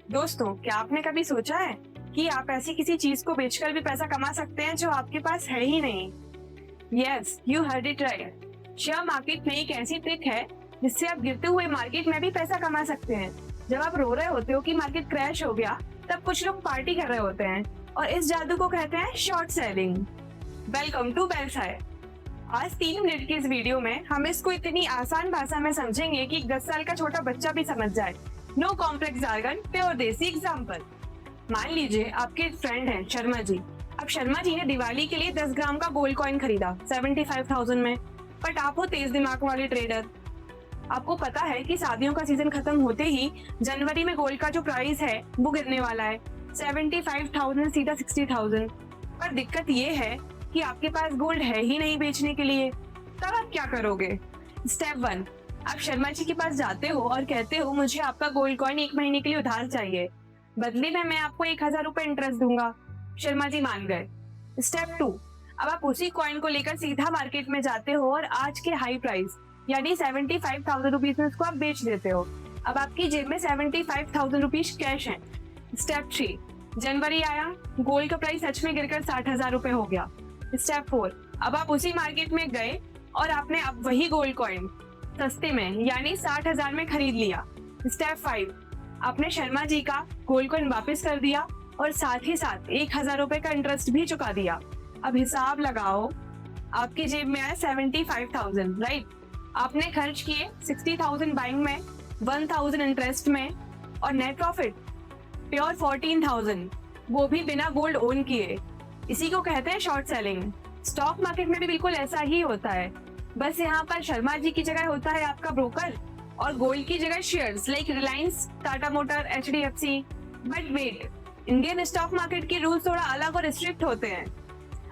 दोस्तों, क्या आपने कभी सोचा है कि आप ऐसी किसी चीज को बेचकर भी पैसा कमा सकते हैं जो आपके पास है ही नहीं? Yes, you heard it right. Share market में एक ऐसी ट्रिक है जिससे आप गिरते हुए मार्केट में भी पैसा कमा सकते हैं। जब आप रो रहे होते हो कि मार्केट क्रैश हो गया, तब कुछ लोग पार्टी कर रहे होते हैं और इस जादू को कहते हैं शॉर्ट सेलिंग। वेलकम टू बेलसाय। आज 3 मिनट की इस वीडियो में हम इसको इतनी आसान भाषा में समझेंगे कि 10 साल का छोटा बच्चा भी समझ जाए। नो कॉम्प्लेक्स जार्गन, प्योर देसी एग्जाम्पल। मान लीजिए आपके एक फ्रेंड हैं शर्मा जी। अब शर्मा जी ने दिवाली के लिए 10 ग्राम का गोल्ड कॉइन खरीदा 75,000 में। बट आप हो तेज दिमाग वाले ट्रेडर। आपको पता है कि शादियों का सीजन खत्म होते ही जनवरी में गोल्ड का जो प्राइस है वो गिरने वाला है 75,000 सीधा 60,000। पर दिक्कत ये है कि आपके पास गोल्ड है ही नहीं बेचने के लिए। तब आप क्या करोगे? स्टेप 1, आप शर्मा जी के पास जाते हो और कहते हो मुझे आपका गोल्ड कॉइन 1 महीने के लिए उधार चाहिए, बदले में मैं आपको 1,000 रुपए इंटरेस्ट दूंगा। शर्मा जी मान गए। स्टेप 2, अब आप उसी कॉइन को लेकर सीधा मार्केट में जाते हो और आज के हाई प्राइस यानी 75,000 रुपीज में उसको आप बेच देते हो। अब आपकी जेब में 75,000 रुपीज कैश है। स्टेप 3, जनवरी आया, गोल्ड का प्राइस सच में गिरकर 60,000 रुपए हो गया। स्टेप 4, अब आप उसी मार्केट में गए और आपने अब वही गोल्ड कॉइन सस्ते में यानी 60,000 में खरीद लिया। स्टेप 5, आपने शर्मा जी का गोल्ड कॉइन वापस कर दिया और साथ ही साथ 1,000 रुपए का इंटरेस्ट भी चुका दिया। अब हिसाब लगाओ, आपकी जेब में आया 75,000, राइट? आपने खर्च किए 60,000 बाइंग में, 1,000 इंटरेस्ट में और नेट प्रॉफिट प्योर 14,000, वो भी बिना गोल्ड ओन किए। इसी को कहते हैं शॉर्ट सेलिंग। स्टॉक मार्केट में भी बिल्कुल ऐसा ही होता है, बस यहाँ पर शर्मा जी की जगह होता है आपका ब्रोकर और गोल्ड की जगह shares like Reliance, Tata motor, HDFC। But wait, Indian stock market के रूल्स थोड़ा अलग और स्ट्रिक्ट होते हैं।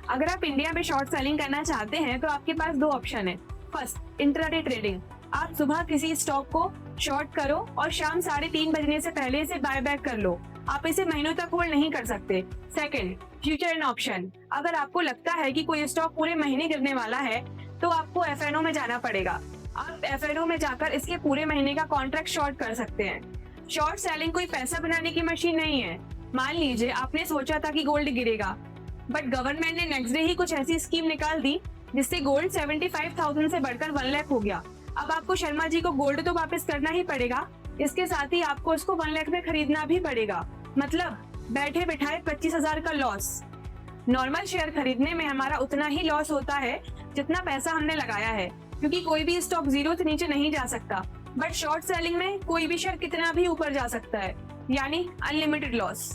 अगर आप इंडिया में शॉर्ट सेलिंग करना चाहते हैं तो आपके पास 2 ऑप्शन है। First, intraday trading. आप सुबह किसी स्टॉक को शॉर्ट करो और शाम 3:30 बजने से पहले इसे बाय बैक कर लो। आप इसे महीनों तक होल्ड नहीं कर सकते। Second, future and option. अगर आपको लगता है कि कोई स्टॉक पूरे महीने गिरने वाला है तो आपको FNO में जाना पड़ेगा। आप FNO में जाकर इसके पूरे महीने का कॉन्ट्रैक्ट शॉर्ट कर सकते हैं। शॉर्ट सेलिंग कोई पैसा बनाने की मशीन नहीं है। मान लीजिए आपने सोचा था कि गोल्ड गिरेगा, बट गवर्नमेंट ने नेक्स्ट डे ही कुछ ऐसी स्कीम निकाल दी जिससे गोल्ड 75,000 से बढ़कर 1 लाख हो गया। अब आपको शर्मा जी को गोल्ड तो वापस करना ही पड़ेगा, इसके साथ ही आपको उसको 1 लाख में खरीदना भी पड़ेगा। मतलब बैठे बिठाए 25,000 का लॉस। नॉर्मल शेयर खरीदने में हमारा उतना ही लॉस होता है जितना पैसा हमने लगाया है, क्योंकि कोई भी स्टॉक 0 से नीचे नहीं जा सकता। बट शॉर्ट सेलिंग में कोई भी शेयर कितना भी ऊपर जा सकता है, यानी अनलिमिटेड लॉस।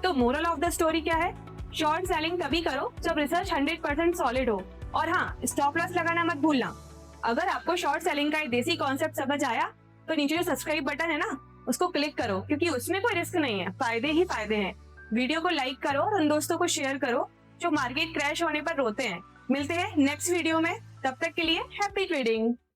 तो मोरल ऑफ द स्टोरी क्या है? शॉर्ट सेलिंग तभी करो जब रिसर्च 100% सॉलिड हो। और हाँ, स्टॉप लॉस लगाना मत भूलना। अगर आपको शॉर्ट सेलिंग का एक देसी कॉन्सेप्ट समझ आया तो नीचे जो सब्सक्राइब बटन है ना, उसको क्लिक करो, क्योंकि उसमें कोई रिस्क नहीं है, फायदे ही फायदे हैं। वीडियो को लाइक करो और उन दोस्तों को शेयर करो जो मार्केट क्रैश होने पर रोते हैं। मिलते हैं नेक्स्ट वीडियो में, तब तक के लिए हैप्पी ट्रेडिंग।